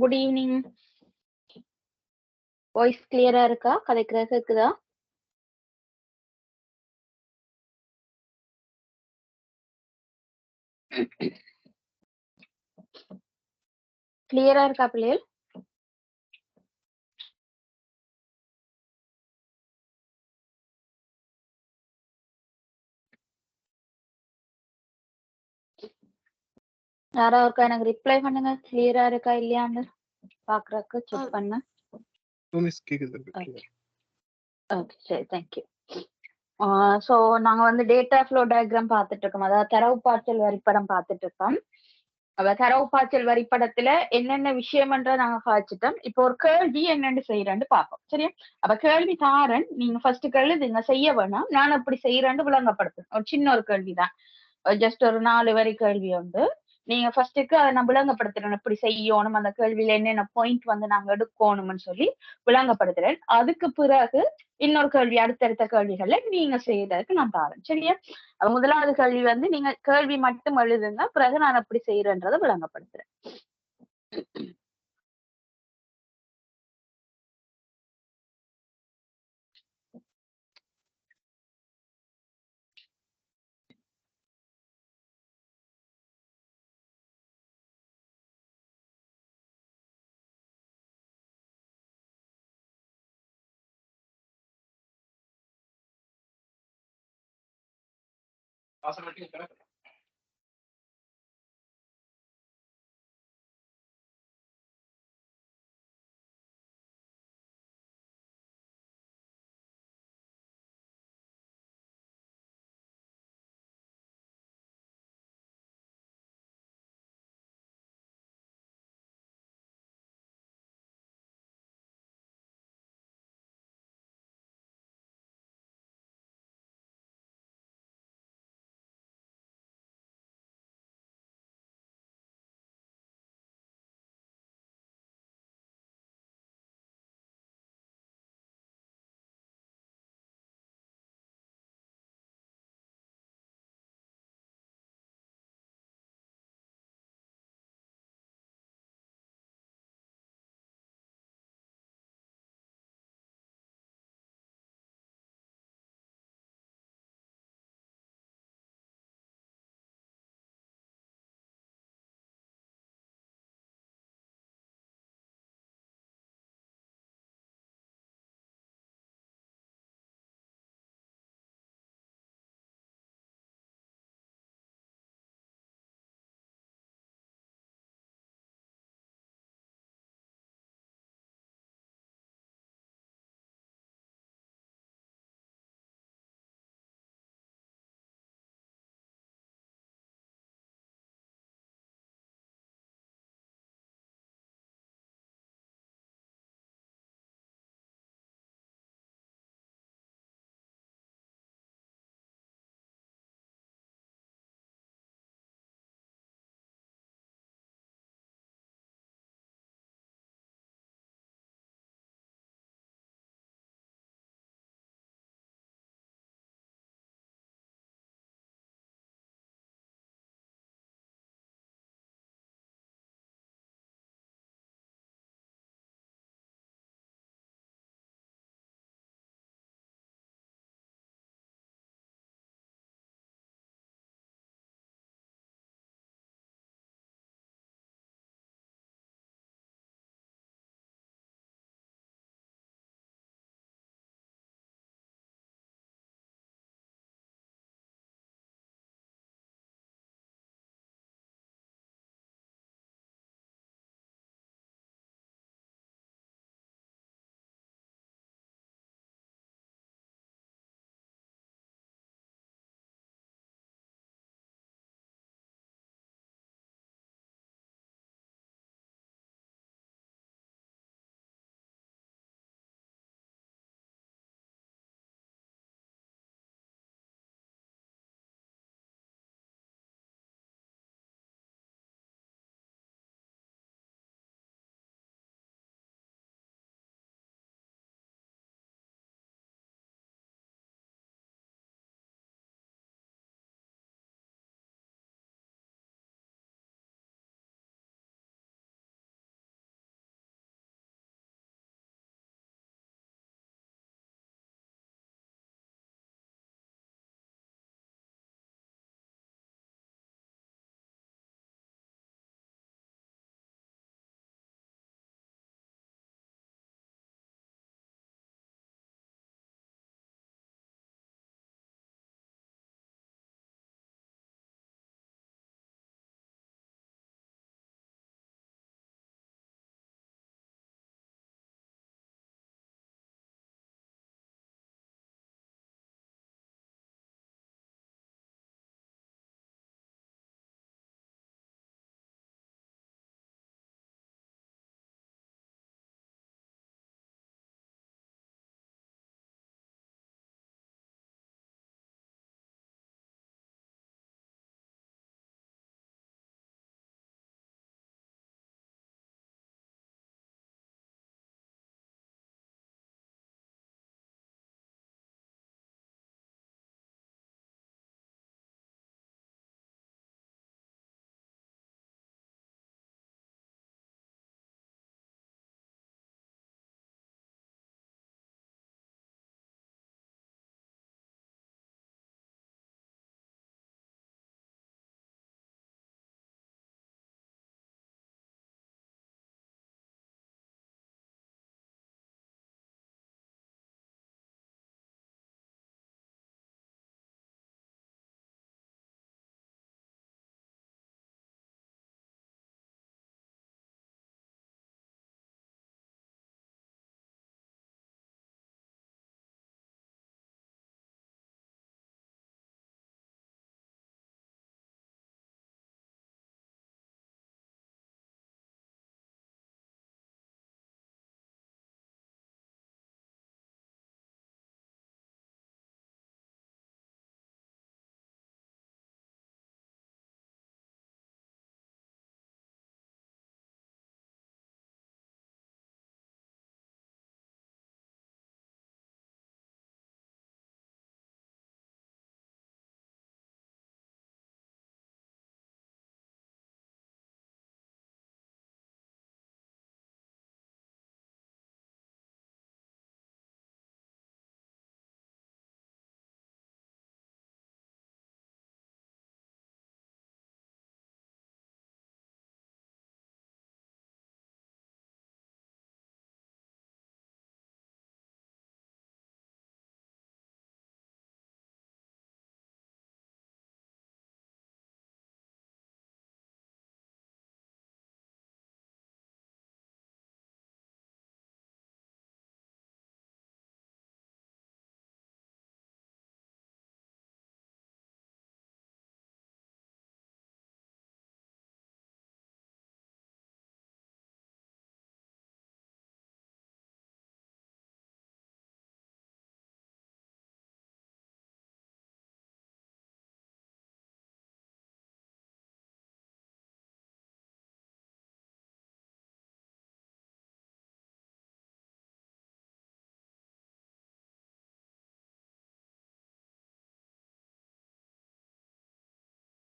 Good evening. Voice கிளியரா இருக்கா? கதைக்கிறது கேக்குதா? கிளியரா இருக்கா பிள்ளைகள்? யாரா இருக்கா எனக்கு ரிப்ளை பண்ணுங்க. கிளியரா இருக்கா இல்லையான்னு பாக்குறதுக்கு செக் பண்ண. மிஸ் கேக்குது. ஓகே சரி தேங்க்யூ. ஸோ நாங்க வந்து டேட்டா ஃப்ளோ டயக்ராம் பார்த்துட்டு இருக்கோம். அதாவது தரவு பாய்ச்சல் வரிப்படம் பார்த்துட்டு இருக்கோம். தரவு பாய்ச்சல் வரிப்படத்துல என்னென்ன விஷயம்ன்ற நாங்க காய்ச்சிட்டோம். இப்போ ஒரு கேள்வி என்னென்னு செய்யறேன்னு பார்ப்போம். சரியா? அப்ப கேள்வி தாரன் நீங்க ஃபர்ஸ்ட் கேள்வி நீங்க செய்ய வேணாம். நான் அப்படி செய்யறேன்னு விளங்கப்படுத்துறேன். ஒரு சின்ன ஒரு கேள்விதான். ஜஸ்ட் ஒரு 4 வரி கேள்வி உண்டு. நீங்க ஃபர்ஸ்ட்டுக்கு அதை நான் விளங்கப்படுத்துறேன். இப்படி செய்யணும், அந்த கேள்வியில என்னென்ன பாயிண்ட் வந்து நாங்க எடுக்கணும்னு சொல்லி விளங்கப்படுத்துறேன். அதுக்கு பிறகு இன்னொரு கேள்வி, அடுத்தடுத்த கேள்விகள்ல நீங்க செய்யறதுக்கு நான் தாரேன். சரியா? முதலாவது கேள்வி வந்து நீங்க கேள்வி மட்டும் எழுதுங்க. பிறகு நான் எப்படி செய்யறேன்றதை விளங்கப்படுத்துறேன்.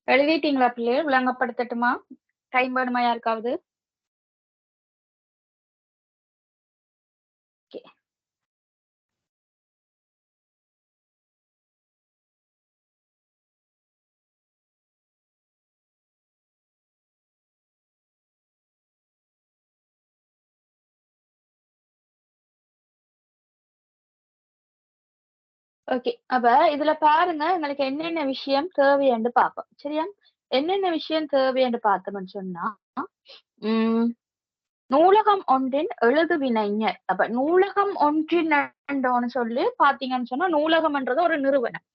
எழுதிட்டீங்களா பிள்ளைகள்? விளங்கப்படுத்தட்டுமா? டைம் வேணுமா யாருக்காவது? ஓகே. ஓகே. அப்ப இதுல பாருங்க, எங்களுக்கு என்னென்ன விஷயம் தேவைன்னு பார்ப்போம். சரியா? என்னென்ன விஷயம் தேவைன்னு பார்த்தோம்ன்னு சொன்னா, ம் நூலகம் ஒன்றின் எழுதுவினைஞர். அப்ப நூலகம் ஒன்றின் என்றோன்னு சொல்லி பார்த்தீங்கன்னு சொன்னா, நூலகம்ன்றது ஒரு நிறுவனம்.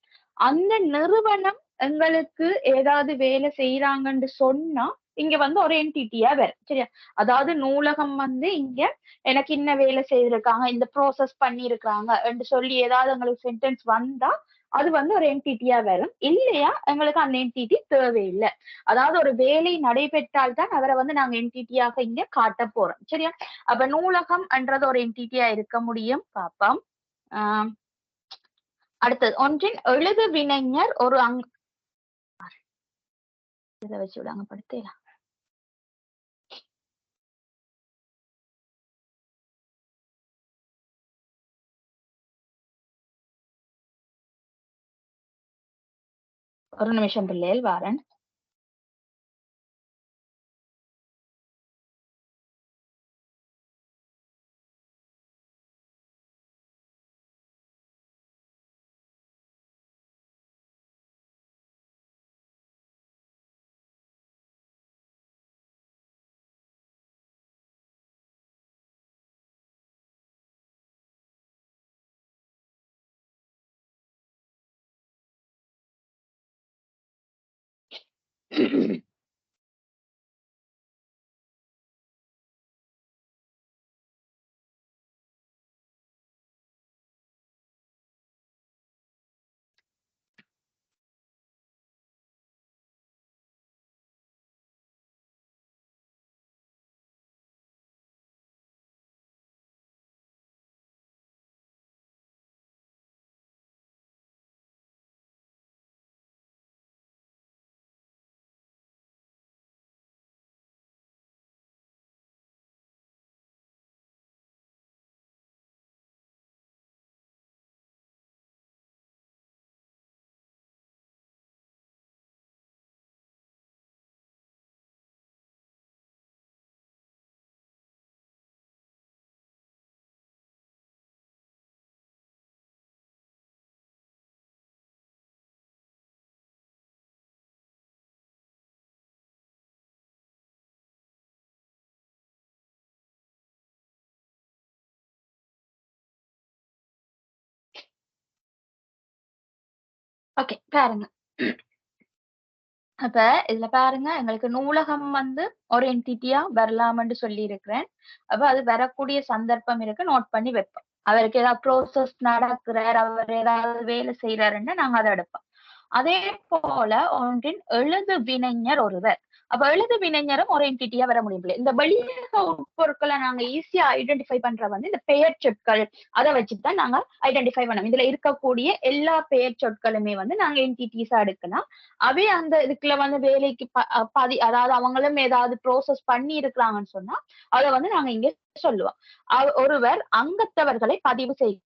அந்த நிறுவனம் எங்களுக்கு ஏதாவது வேலை செய்றாங்கன்னு சொன்னா, இங்க வந்து ஒரு என்டிட்டியா வரும். சரியா? அதாவது நூலகம் வந்து இங்க எனக்கு இன்ன வேலை செய்திருக்காங்க, இந்த ப்ராசஸ் பண்ணியிருக்காங்க என்று சொல்லி ஏதாவது எங்களுக்கு சென்டென்ஸ் வந்தா, அது வந்து ஒரு என்டிட்டியா வரும். இல்லையா, எங்களுக்கு அந்த என்டிட்டி தேவையில்ல. அதாவது ஒரு வேலை நடைபெற்றால் தான் அவர வந்து நாங்க என்டிட்டியாக இங்க காட்டப் போறோம். சரியா? அப்ப நூலகம் என்றது ஒரு என்டிட்டியா இருக்க முடியும். பாப்போம். ஆ அடுத்தது ஒன்றின் எழுது வினைஞர் ஒரு இத வச்சு விடாங்க படுத்தேலாம். ஒரு நிமிஷம் பிள்ளைகள் வாரேன். ஓகே பாருங்க. அப்ப இதுல பாருங்க, எங்களுக்கு நூலகம் வந்து ஒரு என்டிட்டியா வரலாம்ன்னு சொல்லியிருக்கிறேன். அப்ப அது வரக்கூடிய சந்தர்ப்பம் இருக்கு. நோட் பண்ணி வைப்போம். அவருக்கு ஏதாவது ப்ரோசஸ் நடக்கிறார், அவர் ஏதாவது வேலை செய்றாருன்னா நாங்க அத எடுப்போம். அதே போல ஒன்றின் எழுது வினைஞர் ஒருவர். அப்ப எழுது வினைஞரும் ஒரு என்டிட்டியா வர முடியும். இந்த வெளியக உட்பொருட்கள நாங்க ஈஸியா ஐடென்டிஃபை பண்ற வந்து இந்த பெயர் சொற்கள் அத வச்சுட்டு தான் நாங்க ஐடென்டிஃபை பண்ணோம். இதுல இருக்கக்கூடிய எல்லா பெயர் சொற்களுமே வந்து நாங்க என்டிட்டிஸா எடுக்கலாம். அவே அந்த இதுக்குள்ள வந்து வேலைக்கு அதாவது அவங்களும் ஏதாவது ப்ரோசஸ் பண்ணி இருக்கிறாங்கன்னு சொன்னா, அத வந்து நாங்க இங்க சொல்லுவோம். ஒருவர் அங்கத்தவர்களை பதிவு செய்கிறார்.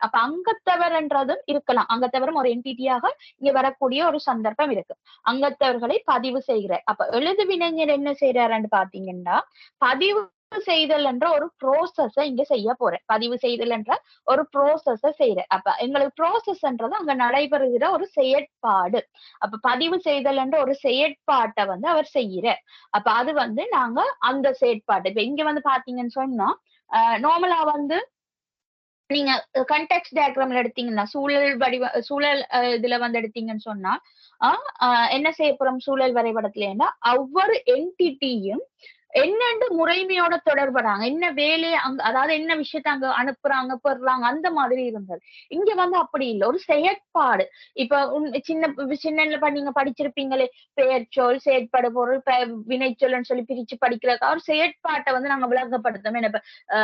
அப்ப அங்கத்தவர்ன்றதும் இருக்கலாம். அங்கத்தவரும் ஒரு என்டிட்டியாக இங்க வரக்கூடிய ஒரு சந்தர்ப்பம் இருக்கு. அங்கத்தவர்களை பதிவு செய்கிறார். அப்ப எழுது வினைஞர் என்ன செய்றாருன்னு பார்த்தீங்கன்னா, பதிவு செய்தல் என்ற ஒரு ப்ரோசஸ இங்க செய்ய போறேன். பதிவு செய்தல் என்ற ஒரு ப்ரோசஸ செய்றேன். அப்ப எங்களுக்கு ப்ரோசஸ்ன்றது அங்க நடைபெறுகிற ஒரு செயற்பாடு. அப்ப பதிவு செய்தல் என்ற ஒரு செயற்பாட்ட வந்து அவர் செய்கிறார். அப்ப அது வந்து நாங்க அந்த செயற்பாடு இப்ப இங்க வந்து பார்த்தீங்கன்னு சொன்னா, நார்மலா வந்து நீங்க கான்டெக்ஸ்ட் டயகிராம்ல எடுத்தீங்கன்னா, சூழல் இதுல வந்து எடுத்தீங்கன்னு சொன்னா, அ அ என்ன செய்ய போறோம் சூழல் வரைபடத்துலன்னா, ஒவ்வொரு என்டிட்டியும் என்னென்று முறைமையோட தொடர்புறாங்க. என்ன வேலைய அதாவது என்ன விஷயத்த அங்க அனுப்புறாங்க, பெறுறாங்க அந்த மாதிரி இருந்தது. இங்க வந்து அப்படி இல்ல. ஒரு செயற்பாடு. இப்ப சின்னதுல நீங்க படிச்சிருப்பீங்களே, பெயர்ச்சொல், செயற்படு பொருள், வினைச்சொல்லுன்னு சொல்லி பிரிச்சு படிக்கிறதுக்கா ஒரு செயற்பாட்ட வந்து நாங்க விளங்கப்படுத்தணும். என்ன இப்ப அ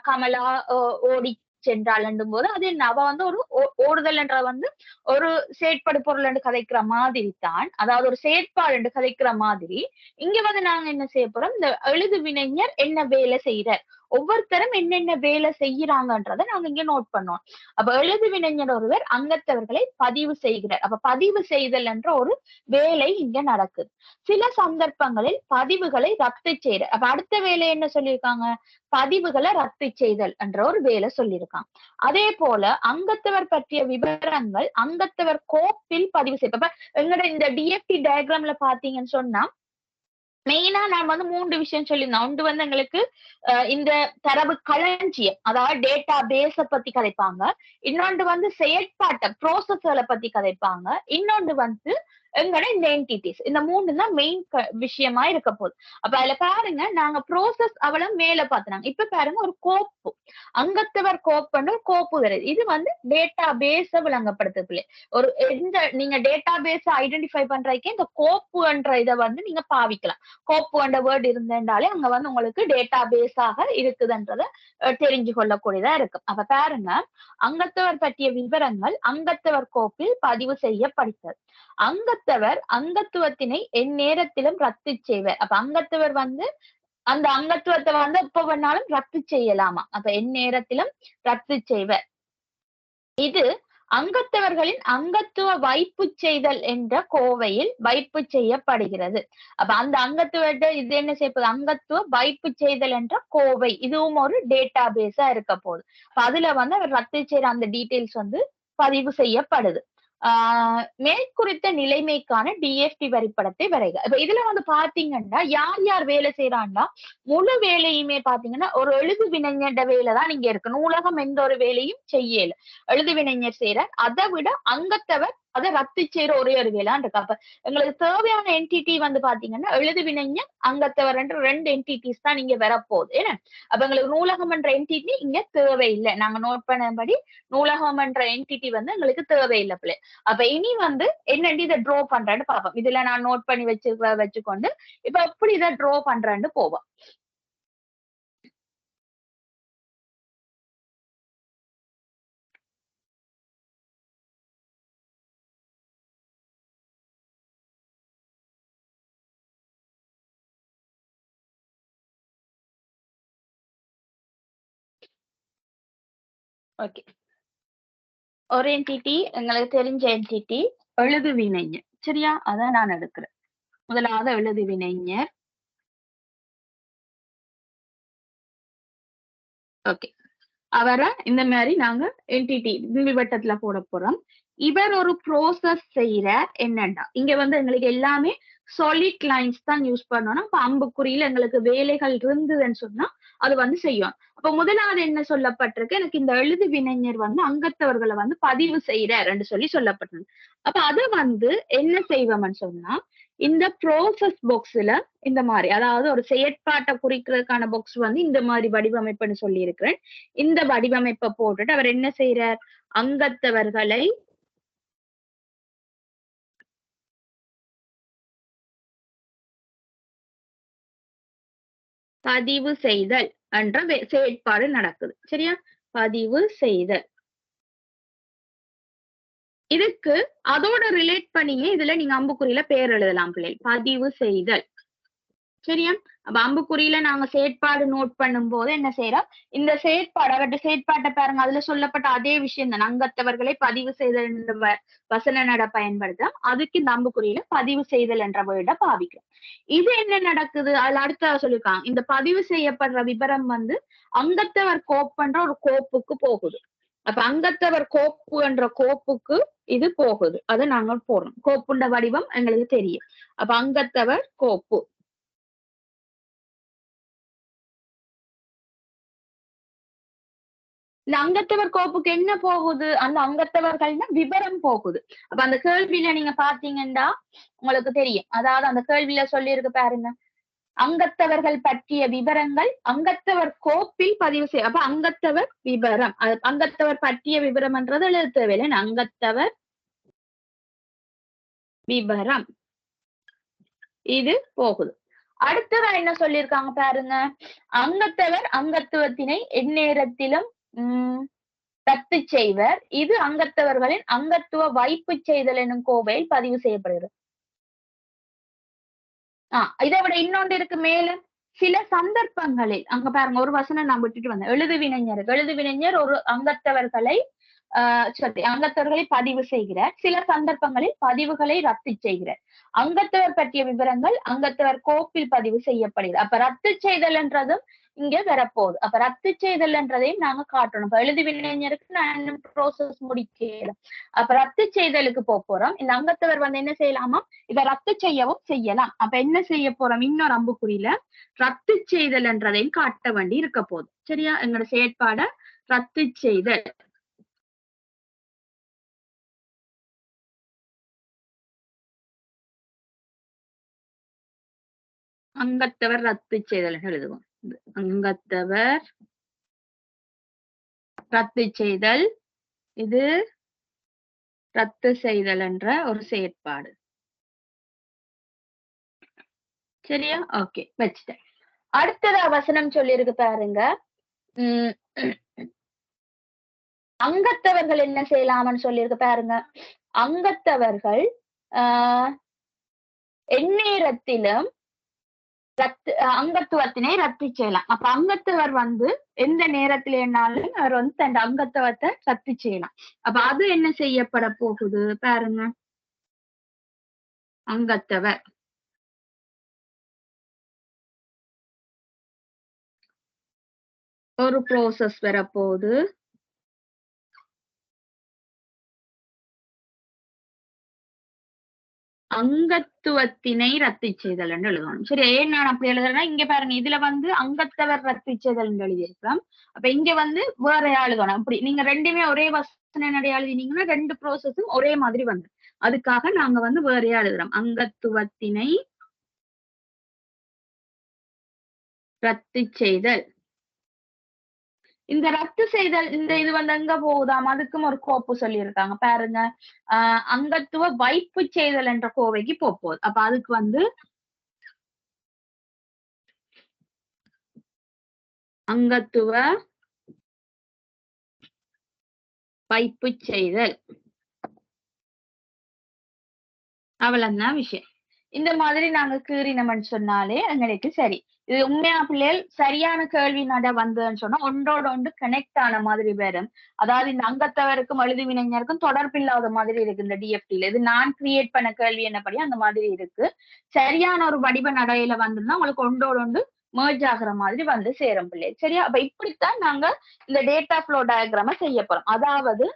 கமலா ஓ ஓடி சென்றாள் போது அது என்ன அவ வந்து ஒரு ஓடுதல் என்ற வந்து ஒரு செயற்படு பொருள் என்று கதைக்கிற மாதிரி தான், அதாவது ஒரு செயற்பாடு என்று கதைக்கிற மாதிரி இங்க வந்து நாங்க என்ன செய்ய போறோம், இந்த எழுது வினைஞர் என்ன வேலை செய்யறார், ஒவ்வொருத்தரும் என்னென்ன வேலை செய்யறாங்கன்றதை நாங்க இங்க நோட் பண்ணோம். அப்ப எழுது வினைஞர் ஒருவர் அங்கத்தவர்களை பதிவு செய்கிறார். அப்ப பதிவு செய்தல் என்ற ஒரு வேலை இங்க நடக்குது. சில சந்தர்ப்பங்களில் பதிவுகளை ரத்து செய்யற. அப்ப அடுத்த வேலை என்ன சொல்லியிருக்காங்க, பதிவுகளை ரத்து செய்தல் என்ற ஒரு வேலை சொல்லியிருக்காங்க. அதே போல அங்கத்தவர் பற்றிய விவரங்கள் அங்கத்தவர் கோப்பில் பதிவு செய்ய. அப்ப எங்கட இந்த டிஎஃப்டி டயக்ராம்ல பாத்தீங்கன்னு சொன்னா மெயினா நான் வந்து 3 விஷயம் சொல்லியிருந்தேன். ஒன்று வந்து எங்களுக்கு இந்த தரவு களஞ்சியம், அதாவது டேட்டா பேஸ பத்தி கதைப்பாங்க. இன்னொன்று வந்து செயற்பாட்டை ப்ரோசஸ்களை பத்தி கதைப்பாங்க. இன்னொன்று வந்து எங்கட இந்த என்டிட்டிஸ். இந்த 3 தான் மெயின் விஷயமா இருக்க போகுது. அப்ப அதுல பாருங்க, நாங்க ப்ரோசஸ் அவ்வளவு மேல பாத்துனாங்க. இப்ப பாருங்க ஒரு கோப்பு, அங்கத்தவர் கோப்புன்னு ஒரு கோப்பு வருது. இது வந்து டேட்டா பேஸ விளங்கப்படுத்துது. ஒரு நீங்க டேட்டா பேஸ ஐடென்டிஃபை பண்றதுக்கே இந்த கோப்புன்ற இதை வந்து நீங்க பாவிக்கலாம். கோப்பு என்ற வேர்ட் இருந்தாலே அங்க வந்து உங்களுக்கு டேட்டா பேஸாக இருக்குதுன்றத தெரிஞ்சு கொள்ளக்கூடியதா இருக்கும். அப்ப பாருங்க, அங்கத்தவர் பற்றிய விவரங்கள் அங்கத்தவர் கோப்பில் பதிவு செய்யப்படுகிறது. அங்கத்தவர் அங்கத்துவத்தினை எந்நேரத்திலும் ரத்து செய்வர். அப்ப அங்கத்தவர் வந்து அந்த அங்கத்துவத்தை வந்து எப்ப வேணாலும் ரத்து செய்யலாமா. அப்ப எந்நேரத்திலும் ரத்து செய்வர். இது அங்கத்தவர்களின் அங்கத்துவ வைப்பு செய்தல் என்ற கோவையில் வைப்பு செய்யப்படுகிறது. அப்ப அந்த அங்கத்துவ இது என்ன செய்யப்படுது, அங்கத்துவ வைப்பு செய்தல் என்ற கோவை, இதுவும் ஒரு டேட்டா பேஸா இருக்க போகுது. அதுல வந்து அவர் ரத்து செய்யற அந்த டீடைல்ஸ் வந்து பதிவு செய்யப்படுது. மேற்குறித்த நிலைமைக்கான டிஎஃப்டி வரைபடத்தை வரைக. இப்ப இதுல வந்து பாத்தீங்கன்னா யார் யார் வேலை செய்யறாங்கன்னா முழு வேலையுமே பாத்தீங்கன்னா ஒரு எழுது வினைஞர் வேலை தான் இங்க இருக்கு. நூலகம் எந்த ஒரு வேலையும் செய்யல, எழுது வினைஞர் செய்யறார். அதை விட அங்கத்தவர் அதை ரத்து செய்யற ஒரே ஒரு வேளான் இருக்கு. அப்ப எங்களுக்கு தேவையான என்டிட்டி வந்து பாத்தீங்கன்னா எழுது வினைஞர் அங்கத்தவர் என்ற 2 என்டிட்டிஸ் தான் இங்க வரப்போகுது. ஏன்னா அப்ப எங்களுக்கு நூலகம் என்ற என்டிட்டி இங்க தேவையில்லை. நாங்க நோட் பண்ணபடி நூலகம் என்ற என்டிட்டி வந்து எங்களுக்கு தேவையில்லை பிள்ளை. அப்ப இனி வந்து என்னன்னு இதை ட்ரா பண்றேன்னு பார்ப்போம். இதுல நான் நோட் பண்ணி வச்சுக்கொண்டு இப்ப எப்படி இதை ட்ரா பண்றேன்னு போவோம். ஓகே, ஒரு என்டிட்டி எங்களுக்கு தெரிஞ்ச என்டிட்டி எழுது வினைஞர். சரியா, அதான் நான் எடுக்கிறேன். முதலாவது எழுது வினைஞர். ஓகே, அவரை இந்த மாதிரி நாங்க என்டிட்டி வட்டத்துல போட போறோம். இவர் ஒரு ப்ரோசஸ் செய்யற என்னண்டா, இங்க வந்து எங்களுக்கு எல்லாமே சாலிட் லைன்ஸ் தான் யூஸ் பண்ணணும். அப்ப அம்புக்குறியில எங்களுக்கு வேலைகள் இருந்ததுன்னு சொன்னா அது வந்து செய்யும். அப்ப முதலாவது என்ன சொல்லப்பட்டிருக்கு, எனக்கு இந்த எழுது வினைஞர் வந்து அங்கத்தவர்களை வந்து பதிவு செய்யறாருன்னு சொல்லப்பட்டது. அப்ப அதை வந்து என்ன செய்வோம்னு சொன்னா, இந்த ப்ரோசஸ் பாக்ஸ்ல இந்த மாதிரி, அதாவது ஒரு செயற்பாட்டை குறிக்கிறதுக்கான பாக்ஸ் வந்து இந்த மாதிரி வடிவமைப்புன்னு சொல்லி இருக்கிறேன். இந்த வடிவமைப்பை போட்டுட்டு அவர் என்ன செய்யறார், அங்கத்தவர்களை பதிவு செய்தல் என்ற செயற்பாடு நடக்குது. சரியா, பதிவு செய்தல். இதுக்கு அதோட ரிலேட் பண்ணியே இதுல நீங்க அம்புக்குறியில பேர் எழுதலாம் பிள்ளை, பதிவு செய்தல். சரியா, அப்ப அம்புக்குறியில நாங்க செயற்பாடு நோட் பண்ணும் போது என்ன செய்யறோம், இந்த செயற்பாடு அவற்றை செயற்பாட்டை பாருங்க, அதுல சொல்லப்பட்ட அதே விஷயம் தான், அங்கத்தவர்களை பதிவு செய்தல் என்ற வசன நட பயன்படுத்த அதுக்கு இந்த அம்புக்குறியில பதிவு செய்தல் என்ற வேர்டை பாவிக்கிறோம். இது என்ன நடக்குது, அதுல அடுத்த சொல்லிருக்காங்க, இந்த பதிவு செய்யப்படுற விவரம் வந்து அங்கத்தவர் கோப்புன்ற ஒரு கோப்புக்கு போகுது. அப்ப அங்கத்தவர் கோப்பு என்ற கோப்புக்கு இது போகுது, அதை நாங்க போடுறோம். கோப்புண்ட வடிவம் எங்களுக்கு தெரியும். அப்ப அங்கத்தவர் கோப்பு. இந்த அங்கத்தவர் கோப்புக்கு என்ன போகுது, அந்த அங்கத்தவர்கள்னா விவரம் போகுது. அப்ப அந்த கேள்வியில நீங்க பாத்தீங்கன்னா உங்களுக்கு தெரியும், அதாவது அந்த கேள்வியில சொல்லி இருக்கு பாருங்க, அங்கத்தவர்கள் பற்றிய விவரங்கள் அங்கத்தவர் கோப்பில் பதிவு செய்ய. அப்ப அங்கத்தவர் விவரம், அங்கத்தவர் பற்றிய விவரம்ன்றது எழுத தேவையில்லை, அங்கத்தவர் விவரம் இது போகுது. அடுத்தவர் என்ன சொல்லியிருக்காங்க பாருங்க, அங்கத்தவர் அங்கத்துவத்தினை எந்நேரத்திலும் ரத்து செய்வர். இது அங்கத்தவர்களின் அங்கத்துவ வைப்பு செய்தல் எனும் கோவையில் பதிவு செய்யப்படுகிறது. இதை விட இன்னொன்று இருக்கு மேல. சில சந்தர்ப்பங்களில் அங்க பாருங்க ஒரு வசனம் நான் விட்டுட்டு வந்தேன். எழுதுவினைஞர் ஒரு அங்கத்தவர்களை அங்கத்தவர்களை பதிவு செய்கிறார். சில சந்தர்ப்பங்களில் பதிவுகளை ரத்து செய்கிறார். அங்கத்தவர் பற்றிய விவரங்கள் அங்கத்தவர் கோப்பில் பதிவு செய்யப்படுகிறது. அப்ப ரத்து செய்தல் என்றதும் இங்க வரப்போகுது. அப்ப ரத்து செய்தல் என்றதையும் நாங்க காட்டணும். இப்ப எழுதுவினைஞருக்கு நான் இன்னும் ப்ரோசஸ் முடிக்கல. அப்ப ரத்து செய்தலுக்கு போறோம். இந்த அங்கத்தவர் வந்து என்ன செய்யலாமா, இதை ரத்து செய்யவும் செய்யலாம். அப்ப என்ன செய்ய போறோம், இன்னொரு அம்புக்குறியில ரத்து செய்தல் என்றதையும் காட்ட வேண்டி இருக்க போகுது. சரியா, எங்களோட செயற்பாட ரத்து செய்தல். அங்கத்தவர் ரத்து செய்தல் எழுதுவோம். அங்கத்தவர் ரத்து செய்தல், இது ரத்து செய்தல் என்ற ஒரு செயற்பாடு. சரியா, ஓகே, வச்சுட்டேன். அடுத்ததா வசனம் சொல்லியிருக்கு பாருங்க. அங்கத்தவர்கள் என்ன செய்யலாம்னு சொல்லியிருக்கு பாருங்க. அங்கத்தவர்கள் எந்நேரத்திலும் அங்கத்துவத்தினை ரத்து செய்யலாம். அப்ப அங்கத்தவர் வந்து எந்த நேரத்திலேனாலும் அவர் வந்து தன் அங்கத்துவத்தை ரத்து செய்யலாம். அப்ப அது என்ன செய்யப்பட போகுது பாருங்க. அங்கத்தவர் ஒரு ப்ரோசஸ் வரப்போகுது. அங்கத்துவத்தினை ரத்து செய்தல் என்று எழுதணும். சரி, ஏன் நான் அப்படி எழுதுறேன்னா இங்க பாருங்க, இதுல வந்து அங்கத்தவர் ரத்து செய்தல் எழுதியிருக்கிறோம். அப்ப இங்க வந்து வேற எழுதணும். அப்படி நீங்க ரெண்டுமே ஒரே வசனம் எழுதினீங்கன்னா ரெண்டு ப்ரோசஸும் ஒரே மாதிரி வந்து, அதுக்காக நாங்க வந்து வேற எழுதுறோம். அங்கத்துவத்தினை ரத்து செய்தல். இந்த ரத்து செய்தல் இந்த இது வந்து எங்க போகுதாம், அதுக்கும் ஒரு கோப்பு சொல்லியிருக்காங்க பாருங்க. அங்கத்துவ வைப்பு செய்தல் என்ற கோவைக்கு போகுது. அப்ப அதுக்கு வந்து அங்கத்துவ வைப்பு செய்தல், அவ்வளவுதான் விஷயம். இந்த மாதிரி நாங்க கீறினோம்னு சொன்னாலே எங்களுக்கு சரி. இது உண்மையா பிள்ளைகள் சரியான கேள்வி நட வந்ததுன்னு சொன்னா ஒன்றோட ஒன்று கனெக்ட் ஆன மாதிரி வரும். அதாவது இந்த அங்கத்தவருக்கும் எழுதுவினைஞருக்கும் தொடர்பில்லாத மாதிரி இருக்கு இந்த டிஎஃப்டில. இது நான் கிரியேட் பண்ண கேள்வி என்னப்படி அந்த மாதிரி இருக்கு. சரியான ஒரு வடிவ நடையில வந்திருந்தா உங்களுக்கு ஒன்றோட ஒன்று merge ஆகுற மாதிரி வந்து சேரும் பிள்ளை. சரியா, அப்ப இப்படித்தான் நாங்க இந்த டேட்டா ஃப்ளோ டயக்ராம செய்ய போறோம். அதாவது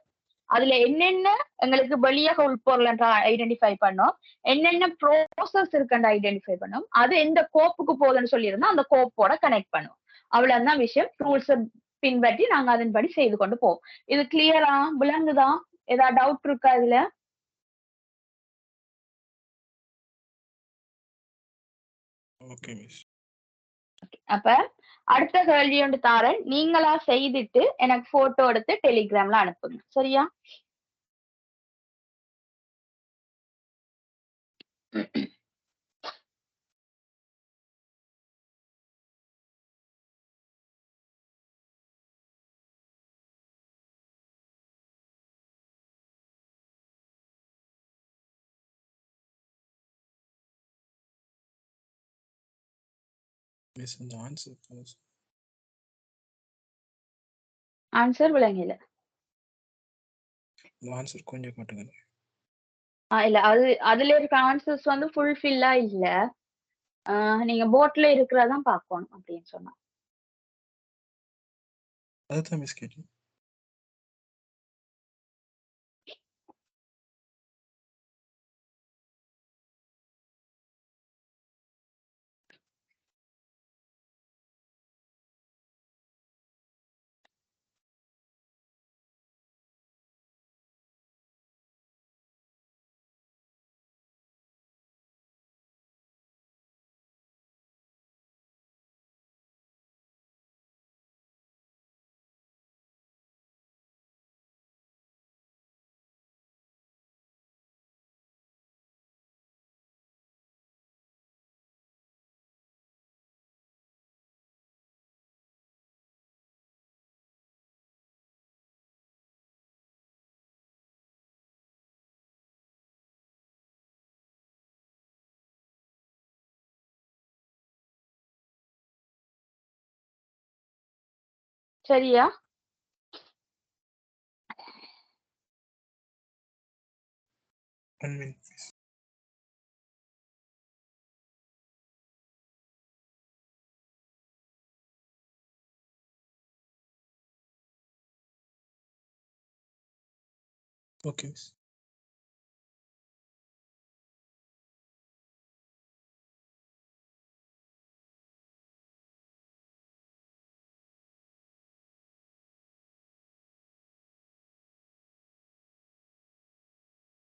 அதுல என்னென்ன எங்களுக்கு வெளியாக உள்பொருள் என்ற ஐடென்டிஃபை பண்ணோம், என்னென்ன ப்ரோசஸ் இருக்குன்னு ஐடென்டிஃபை பண்ணோம், அது எந்த கோப்புக்கு போகுதுன்னு சொல்லியிருந்தோம், அந்த கோப்போட கனெக்ட் பண்ணுவோம். அவ்வளவுதான் விஷயம். ரூல்ஸ் பின்பற்றி நாங்க அதன்படி செய்து கொண்டு போவோம். இது கிளியரா விளங்குதா? ஏதாவது டவுட் இருக்கா இதுல? அப்ப அடுத்த கேள்வி ஒன்று தாரேன், நீங்களா செய்துட்டு எனக்கு போட்டோ எடுத்து டெலிகிராம்ல அனுப்புங்க. சரியா? ஆன்சர் விளங்கல. ஆன்சர் கொஞ்சம் காட்டுங்க. இல்ல அது அதுல இருக்க ஆன்சர்ஸ் வந்து ஃபுல்ஃபில்லா இல்ல. நீங்க போட்ல இருக்கிறதான் பார்க்கணும் அப்படின்னு சொன்னா. அதுதான் மிஸ் கேட்டேன். சரியா? 1 minute please. Okay miss.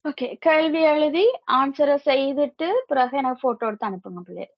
Okay. கேள்வி எழுதி ஆன்ஸர செய்துட்டு, பிறகு எனக்கு ஃபோட்டோ எடுத்து அனுப்புங்க பிள்ளைகள்.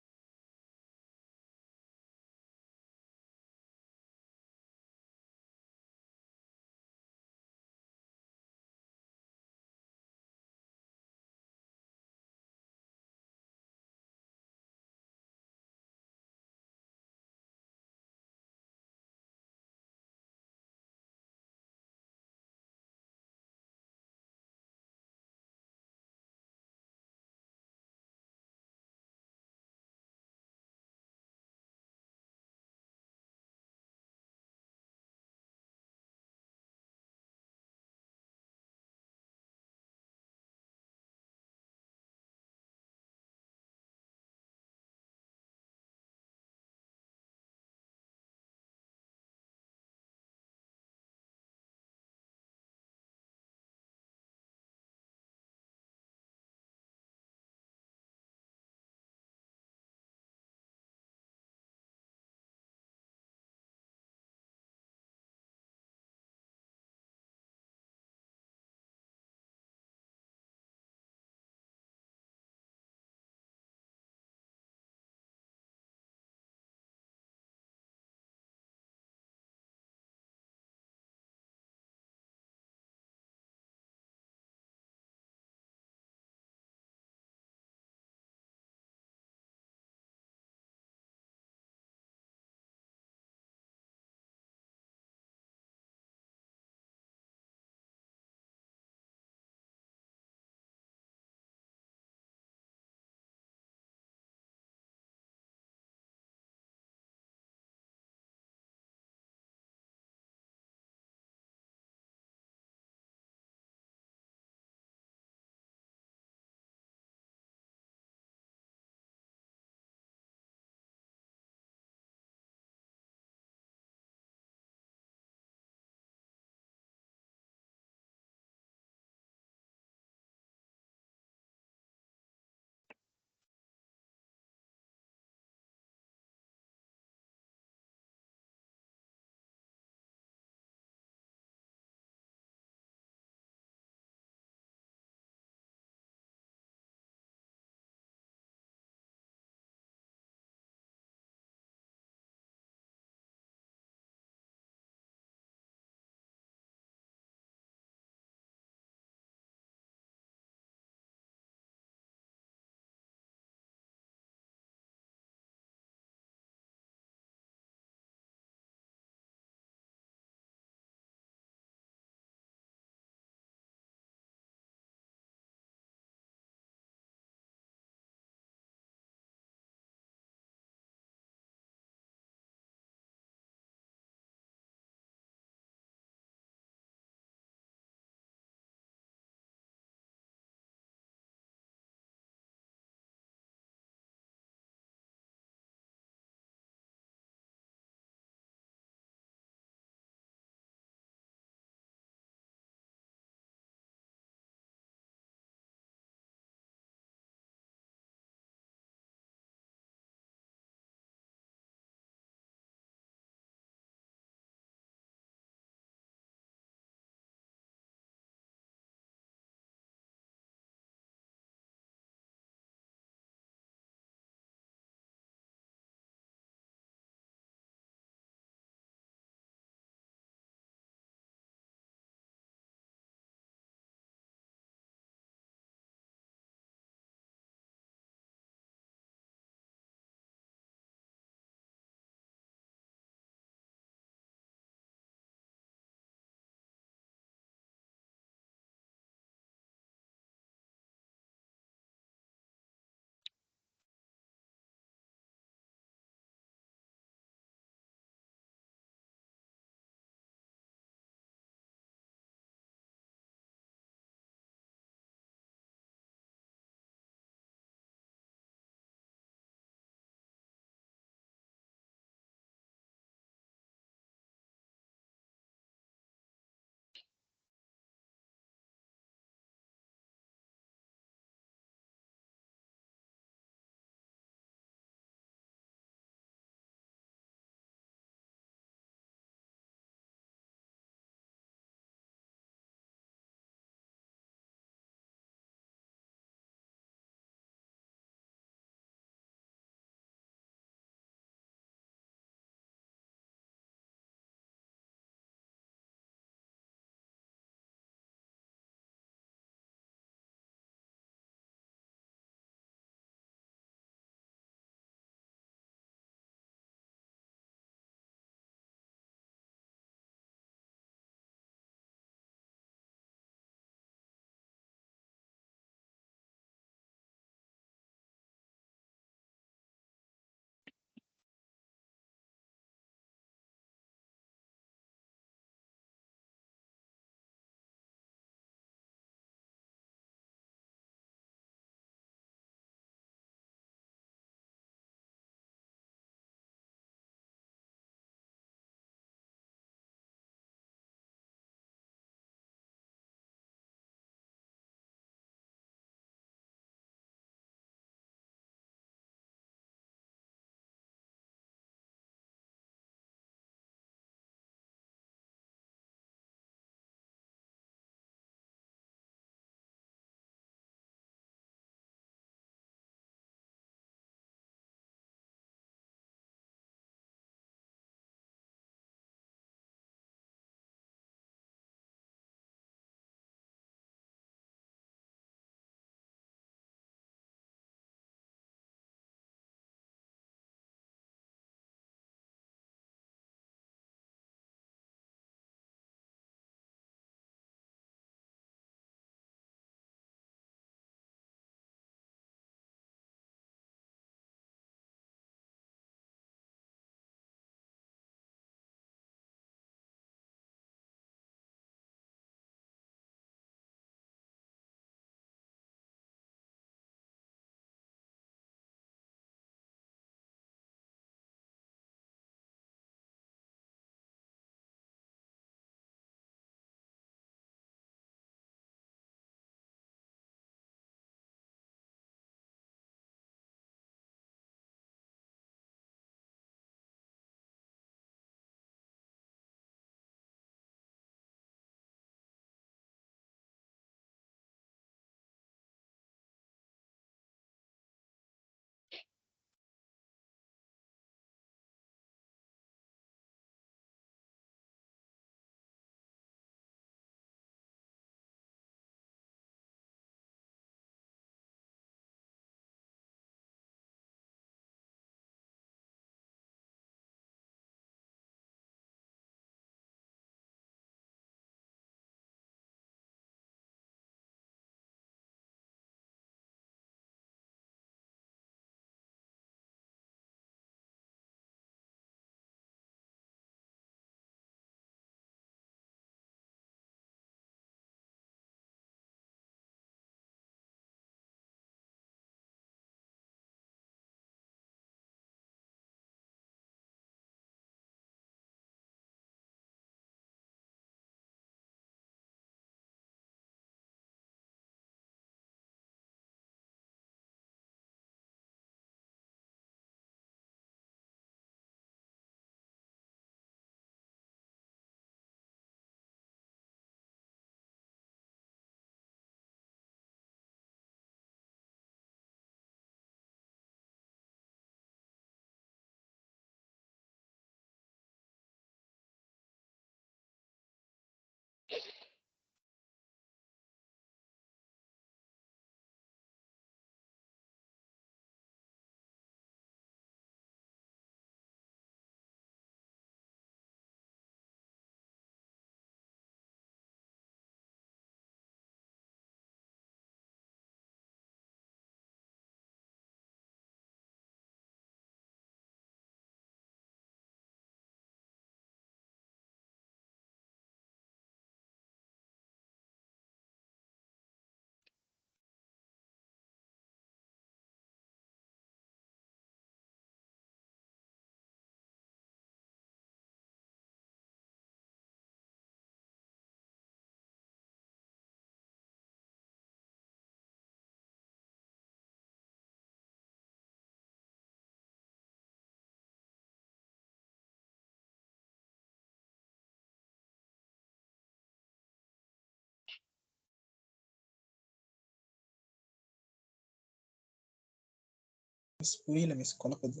மிஸ் புரியல மிஸ், குழப்பது.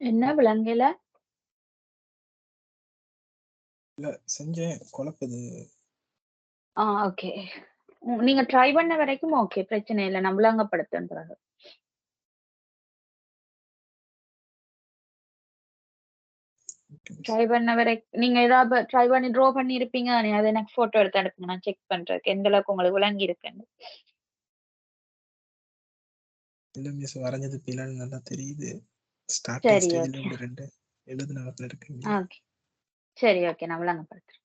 என்ன விளங்கல? இல்ல செஞ்சேன், குழப்பது. ஓகே. நீங்க ட்ரை பண்ண வரைக்கும் ஓகே, பிரச்சனை இல்லை. நான் விளங்கப்படுத்துன்றது. ட்ரை பண்ண வரைக்கும் நீங்க ஏதாவது ட்ரை பண்ணி ட்ரா பண்ணி இருப்பீங்க. அதை எனக்கு போட்டோ எடுத்து அனுப்புங்க, நான் செக் பண்றதுக்கு எந்த அளவுக்கு உங்களுக்கு விளங்கி இருக்குன்னு. இல்ல மிஸ், வரைஞ்சது பின்னாடி நல்லா தெரியுது. சரி, ஸ்டார்டிங் ஸ்டேஜ்ல ஓகே. இப்படி 2 எழுதுனதுல இருக்கு. ஓகே, சரி, ஓகே, நான் விளங்கப்படுத்துறேன்.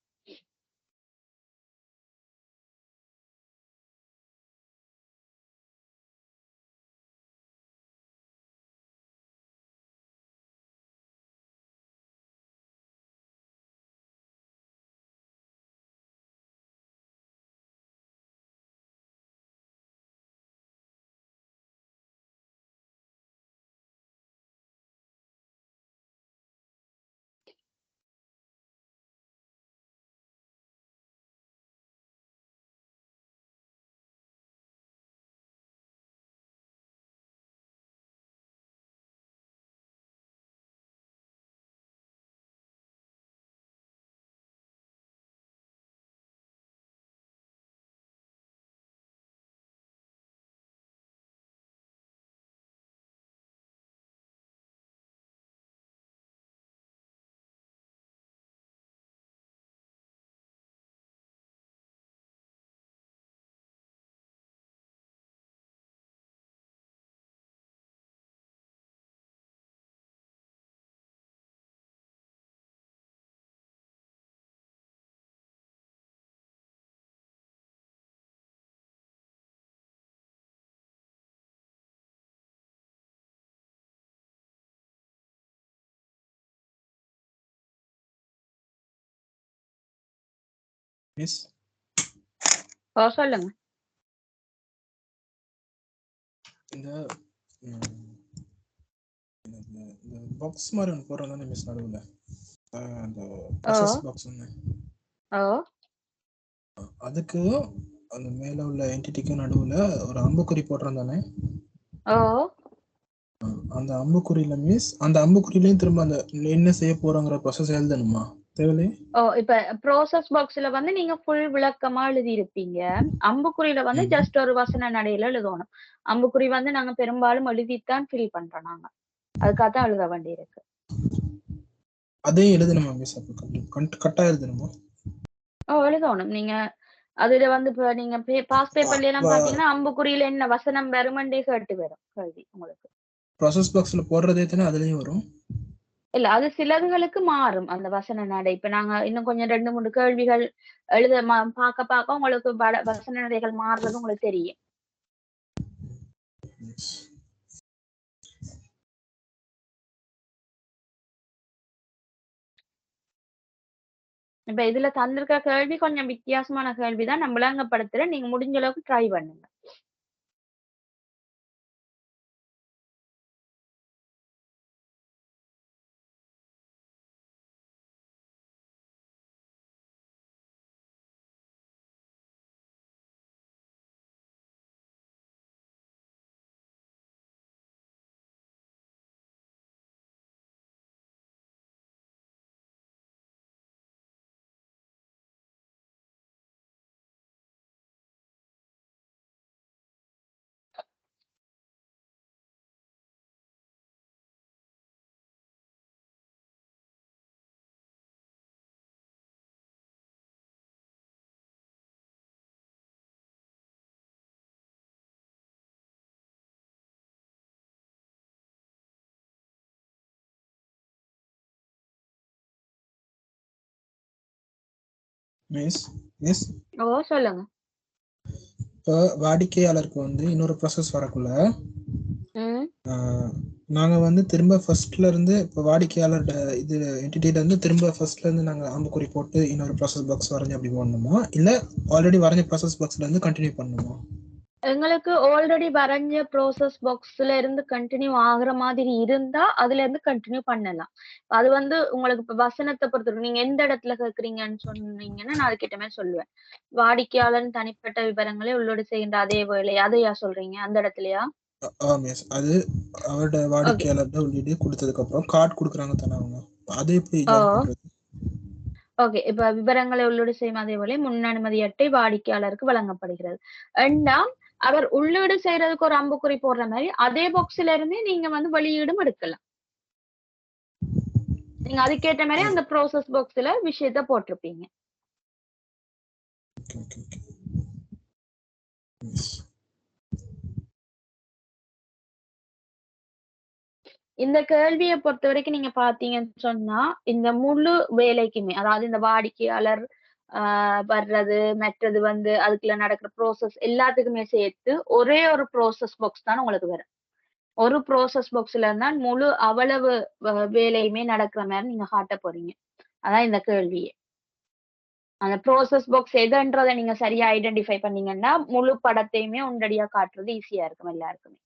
மிஸ் சொல்லுங்க. இந்த பாக்ஸ் மாதிரி ஒன்று போடுறோம் தானே மிஸ் நடுவில், அந்த ப்ராசஸ் பாக்ஸ் ஒன்று, அதுக்கு அந்த மேல உள்ள என்டிட்டிக்கும் நடுவில் ஒரு அம்புக்குறி போடுறோம் தானே? அந்த அம்புக்குறியில மிஸ், அந்த அம்புக்குறியிலையும் திரும்ப அந்த என்ன செய்ய போறோங்கிற ப்ராசஸ் எழுதணுமா? தேவையில்லை. இப்ப ப்ராசஸ் பாக்ஸ்ல வந்து நீங்க ஃபுல் விளக்கமா எழுதி இருப்பீங்க. அம்புக்குறியில வந்து ஜஸ்ட் ஒரு வசன நடையில எழுதணும். அம்புக்குறி வந்து நாங்க பெரும்பாலும் எழுதித்தான் ஃபில் பண்றோம். நாங்க அதுக்காக தான் எழுத வேண்டி இருக்கு. அதையும் எழுதணுமா மிஸ்? கட்டா எழுதணுமா? எழுதணும். நீங்க அதுல வந்து இப்ப நீங்க பாஸ் பேப்பர்ல எல்லாம் பாத்தீங்கன்னா அம்புக்குறியில என்ன வசனம் வருமண்டே கேட்டு வரும் கேள்வி உங்களுக்கு. ப்ராசஸ் பாக்ஸ்ல போடுறதே தானே அதுலயும் வரும்? இல்ல, அது சிலதுகளுக்கு மாறும் அந்த வசன நடை. இப்ப நாங்க இன்னும் கொஞ்சம் 2-3 கேள்விகள் எழுத பார்க்க உங்களுக்கு வசன நடைகள் மாறுறது உங்களுக்கு தெரியும். இப்ப இதுல தந்திருக்க கேள்வி கொஞ்சம் வித்தியாசமான கேள்விதான். நான் விளங்கப்படுத்துறேன், நீங்க முடிஞ்ச அளவுக்கு ட்ரை பண்ணுங்க. மிஸ் மிஸ் சொல்லுங்க. இப்போ வாடிக்கையாளருக்கு வந்து இன்னொரு ப்ராசஸ் வரக்குள்ள நாங்க வந்து திரும்ப ஃபர்ஸ்ட்ல இருந்து, இப்போ வாடிக்கையாளர் இது என்டிட்டில இருந்து திரும்ப ஃபர்ஸ்ட்ல இருந்து நாங்க அம்புக்குறி போட்டு இன்னொரு ப்ராசஸ் பாக்ஸ் வரைஞ்சு அப்படி போடணுமா, இல்ல ஆல்ரெடி வரைஞ்ச ப்ராசஸ் பாக்ஸ்ல இருந்து கண்டினியூ பண்ணணுமா? எங்களுக்கு ஆல்ரெடி வரைஞ்ச ப்ரோசஸ் பாக்ஸ்ல இருந்து கண்டினியூ ஆகுற மாதிரி இருந்தா அதுல இருந்து கண்டினியூ பண்ணலாம். அது வந்து உங்களுக்கு இப்ப வசனத்தை பொறுத்தவரைக்கும் நீங்க எந்த இடத்துல கேக்குறீங்கன்னு சொன்னீங்கன்னா நான் அதுக்கேற்ற மாதிரி சொல்லுவேன். வாடிக்கையாளரின் தனிப்பட்ட விவரங்களை உள்ளோடு செய்கின்ற அதே வேலை அதையா சொல்றீங்க அந்த இடத்துலயா? எஸ். அது அவரோட ஓகே. வாடிக்கையாளர்கிட்ட உள்ளிட்டு கொடுத்ததுக்கு அப்புறம் கார்டு கொடுக்குறாங்க தானே அவங்க, அதை எப்படி ஓ ஜாயின் பண்றது? ஓகே. இப்ப விவரங்களை உள்ளீடு செய்யும் அதே வேளை முன் அனுமதி அட்டை வாடிக்கையாளருக்கு வழங்கப்படுகிறது. 2ஆம் அவர் உள்ளீடு செய்யறதுக்கு ஒரு அம்புக்குறி போடுற மாதிரி அதே பாக்ஸ்ல இருந்தே நீங்க வந்து வெளியீடும் எடுக்கலாம். நீங்க அதுக்கேற்ற மாதிரி அந்த ப்ரோசஸ் பாக்ஸ்ல விஷயத்த போட்டிருப்பீங்க. Okay okay okay. எஸ். இந்த கேள்வியை பொறுத்த வரைக்கும் நீங்க பாத்தீங்கன்னு சொன்னா இந்த முழு வேலைக்குமே அதாவது இந்த வாடிக்கையாளர் வர்றது மற்றது வந்து அதுக்குள்ள நடக்கிற ப்ரோசஸ் எல்லாத்துக்குமே சேர்த்து ஒரே ஒரு ப்ரோசஸ் பாக்ஸ் தான் உங்களுக்கு வரும். ஒரு ப்ரோசஸ் பாக்ஸ்ல இருந்தா முழு அவ்வளவு வேலையுமே நடக்கிற மாதிரி நீங்க காட்ட போறீங்க. அதான் இந்த கேள்வியே. அந்த ப்ரோசஸ் பாக்ஸ் எதுன்றதை நீங்க சரியா ஐடென்டிஃபை பண்ணீங்கன்னா முழு படத்தையுமே உடனடியா காட்டுறது ஈஸியா இருக்கும் எல்லாருக்குமே.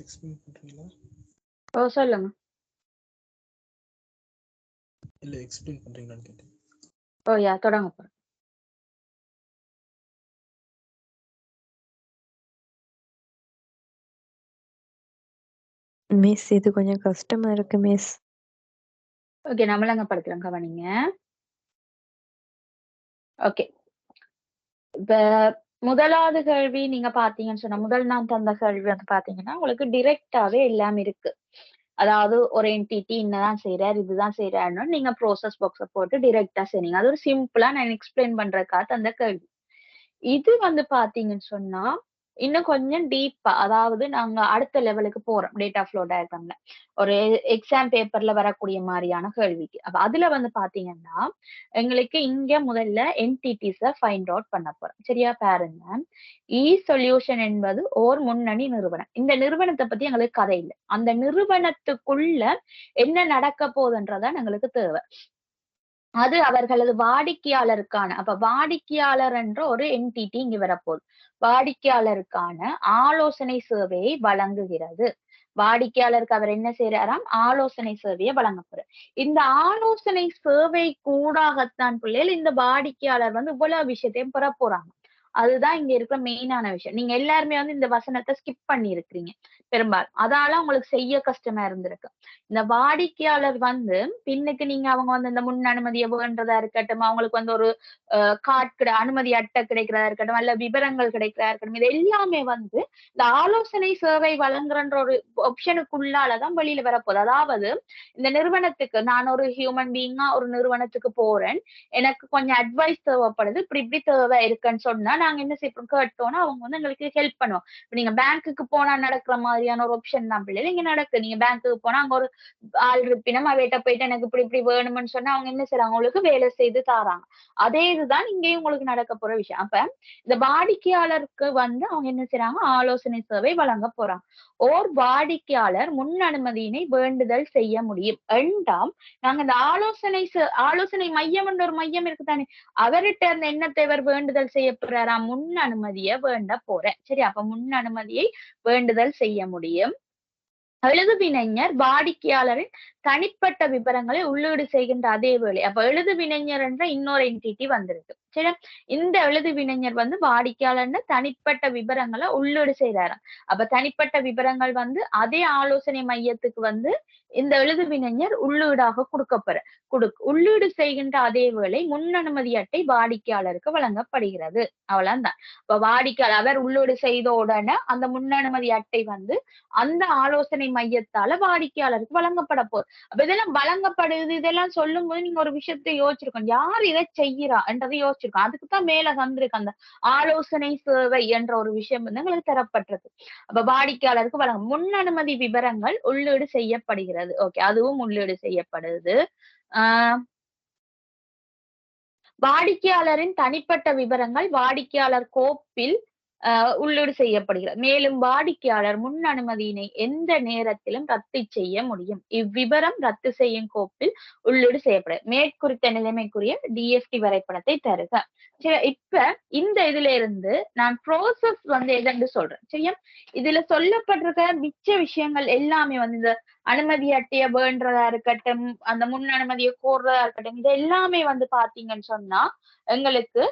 எக்ஸ்பிளைன் பண்றீங்களா? சொல்லுங்க. இல்ல எக்ஸ்பிளைன் பண்றீங்களான்னு கேட்டேன். யா தொடங்க போறேன். மிஸ் இது கொஞ்சம் கஷ்டமா இருக்கு மிஸ். ஓகே, நம்மளங்க படுத்துறோம், கவனிங்க. ஓகே, இப்ப முதலாவது கேள்வி நீங்க பாத்தீங்கன்னு சொன்னா, முதல் நான் தந்த கேள்வி வந்து பாத்தீங்கன்னா உங்களுக்கு டிரெக்டாவே எல்லாம் இருக்கு. அதாவது ஒரு என்டிட்டி என்னதான் செய்யறாரு, இதுதான் செய்யறாருன்னு நீங்க ப்ரோசஸ் பாக்ஸ போட்டு டிரெக்டா செய்றீங்க. அது ஒரு சிம்பிளா நான் எக்ஸ்பிளைன் பண்றதுக்காக தந்த கேள்வி. இது வந்து பாத்தீங்கன்னு சொன்னா இன்னும் கொஞ்சம் டீப்பா, அதாவது நாங்க அடுத்த லெவலுக்கு போறோம் டேட்டா ஃப்ளோ டயக்ராம்ல. ஒரு எக்ஸாம் பேப்பர்ல வரக்கூடிய மாதிரியான கேள்விக்கு. அப்ப அதுல வந்து பாத்தீங்கன்னா எங்களுக்கு இங்க முதல்ல என்டிட்டிஸ ஃபைண்ட் அவுட் பண்ண போறோம். சரியா? பாருங்க, சொல்யூஷன் என்பது ஓர் முன்னணி நிறுவனம். இந்த நிறுவனத்தை பத்தி எங்களுக்கு கதை இல்லை. அந்த நிறுவனத்துக்குள்ள என்ன நடக்க போகுதுன்றதான் எங்களுக்கு தேவை. அது அவர்களது வாடிக்கையாளருக்கான, அப்ப வாடிக்கையாளர் என்ற ஒரு என்டிட்டி இங்க வரப்போகுது. வாடிக்கையாளருக்கான ஆலோசனை சேவையை வழங்குகிறது. வாடிக்கையாளருக்கு அவர் என்ன செய்யறாராம்? ஆலோசனை சேவையை வழங்க போறார். இந்த ஆலோசனை சேவை கூடாகத்தான் பிள்ளைகள் இந்த வாடிக்கையாளர் வந்து இவ்வளவு விஷயத்தையும் பெற போறாங்க. அதுதான் இங்க இருக்கிற மெயினான விஷயம். நீங்க எல்லாருமே வந்து இந்த வசனத்தை ஸ்கிப் பண்ணி இருக்கிறீங்க பெரும்பாலும். அதால உங்களுக்கு செய்ய கஷ்டமா இருந்திருக்கு. இந்த வாடிக்கையாளர் வந்து பின்னுக்கு நீங்க அவங்க வந்து இந்த முன் அனுமதியை வேண்டதா இருக்கட்டும், அவங்களுக்கு வந்து ஒரு கார்டு அனுமதி அட்டை கிடைக்கிறதா இருக்கட்டும், அல்ல விவரங்கள் கிடைக்கிறதா இருக்கட்டும், இது எல்லாமே வந்து இந்த ஆலோசனை சேவை வழங்குறன்ற ஒரு ஆப்ஷனுக்குள்ளாலதான் வெளியில வரப்போகுது. அதாவது இந்த நிறுவனத்துக்கு நான் ஒரு ஹியூமன் பீயிங்கா ஒரு நிறுவனத்துக்கு போறேன், எனக்கு கொஞ்சம் அட்வைஸ் தேவைப்படுது, இப்படி இப்படி தேவை இருக்குன்னு சொன்னா நாங்க என்ன செய்யறோம், கேட்டோம்னா அவங்க வந்து எங்களுக்கு ஹெல்ப் பண்ணுவோம். நீங்க பேங்க்குக்கு போனா நடக்கிற மாதிரியான ஒரு ஆப்ஷன் தான் பிள்ளைகள் இங்க நடக்குது. நீங்க பேங்க்குக்கு போனா அங்க ஒரு ஆள் இருப்பினும் அவைகிட்ட போயிட்டு எனக்கு இப்படி இப்படி வேணும்னு சொன்னா அவங்க என்ன செய்றாங்க, உங்களுக்கு வேலை செய்து தாராங்க. அதே இதுதான் இங்கேயும் உங்களுக்கு நடக்க போற விஷயம். அப்ப இந்த வாடிக்கையாளருக்கு வந்து அவங்க என்ன செய்றாங்க, ஆலோசனை சேவை வழங்க போறாங்க. ஓர் வாடிக்கையாளர் முன் அனுமதியினை வேண்டுதல் செய்ய முடியும் என்றாம். நாங்க இந்த ஆலோசனை மையம் என்ற ஒரு மையம் இருக்குதானே, அவர்கிட்ட இருந்து என்ன தேவர் வேண்டுதல் செய்ய போறாராம், முன் அனுமதியை வேண்ட போறேன். சரி, அப்ப முன் அனுமதியை வேண்டுதல் செய்ய முடியும். எழுதுவினைஞர் வாடிக்கையாளரின் தனிப்பட்ட விவரங்களை உள்ளீடு செய்கின்ற அதே வேளை, அப்ப எழுதுவினைஞர் என்ற இன்னொரு என்டிட்டி வந்திருக்கு. சரி, இந்த எழுதுவினைஞர் வந்து வாடிக்கையாளர் தனிப்பட்ட விவரங்களை உள்ளீடு செய்யறாராம். அப்ப தனிப்பட்ட விவரங்கள் வந்து அதே ஆலோசனை மையத்துக்கு வந்து இந்த எழுதுவினைஞர் உள்ளீடாக உள்ளீடு செய்கின்ற அதே வேளை முன் அனுமதி அட்டை வாடிக்கையாளருக்கு வழங்கப்படுகிறது. அவ்வளவுதான். இப்ப வாடிக்கையாளர் அவர் உள்ளீடு செய்த உடனே அந்த முன் அனுமதி அட்டை வந்து அந்த ஆலோசனை மையத்தால வாடிக்கையாளருக்கு வழங்கப்பட போகுது. அப்ப இதெல்லாம் வழங்கப்படுது, இதெல்லாம் சொல்லும் போது நீங்க ஒரு விஷயத்தை யோசிச்சிருக்கணும், யார் இதை செய்யறா என்றதை யோசிச்சிருக்கோம். அதுக்குத்தான் மேல வந்திருக்கு அந்த ஆலோசனை சேவை என்ற ஒரு விஷயம் வந்து எங்களுக்கு தரப்பட்டிருக்கு. அப்ப வாடிக்கையாளருக்கு வழங்கும் முன் அனுமதி விவரங்கள் உள்ளீடு செய்யப்படுகிறது. ஓகே, அதுவும் உள்ளீடு செய்யப்படுது. வாடிக்கையாளரின் தனிப்பட்ட விவரங்கள் வாடிக்கையாளர் கோப்பில் உள்ளீடு செய்யப்படுகிறது. மேலும் வாடிக்கையாளர் முன் அனுமதியினை எந்த நேரத்திலும் ரத்து செய்ய முடியும். இவ்விவரம் ரத்து செய்யும் கோப்பில் உள்ளீடு செய்யப்படும். மேற்குறித்த நிலைமைக்குரிய டிஎஃப்டி வரைபடத்தை தருக. சரி, இப்ப இந்த இதுல இருந்து நான் ப்ரோசஸ் வந்து எதென்று சொல்றேன். சரியா? இதுல சொல்லப்பட்டிருக்க மிச்ச விஷயங்கள் எல்லாமே வந்து இந்த அனுமதி அட்டைய வேண்டதா இருக்கட்டும், அந்த முன் அனுமதியை கோர்றதா இருக்கட்டும், இது எல்லாமே வந்து பாத்தீங்கன்னு சொன்னா எங்களுக்கு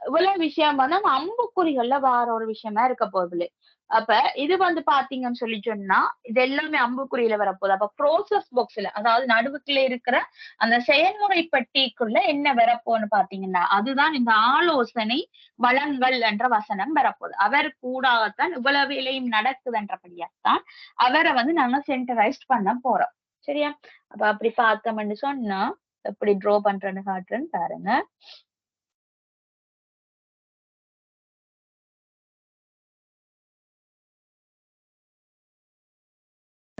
இவ்வளவு விஷயம் வந்து அந்த அம்புக்குறிகள்ல வார ஒரு விஷயமா இருக்க போகுது. அப்ப இது வந்து பாத்தீங்கன்னு சொல்லி சொன்னா இது எல்லாமே அம்புக்குறியில வரப்போகுது. அப்ப ப்ரோசஸ் பாக்ஸ்ல, அதாவது நடுவுக்குள்ள இருக்கிற அந்த செயல்முறை பெட்டிக்குள்ள என்ன வரப்போன்னு பாத்தீங்கன்னா அதுதான் இந்த ஆலோசனை வளங்கள் என்ற வசனம் வரப்போகுது. அவர் கூடாகத்தான் இவ்வளவு வேலையும் நடக்குதுன்றபடியாத்தான் அவரை வந்து நாங்க சென்டரைஸ்ட் பண்ண போறோம். சரியா? அப்ப அப்படி பார்த்தோம்னு சொன்னா எப்படி ட்ரா பண்றேன்னு காட்டுறேன்னு பாருங்க.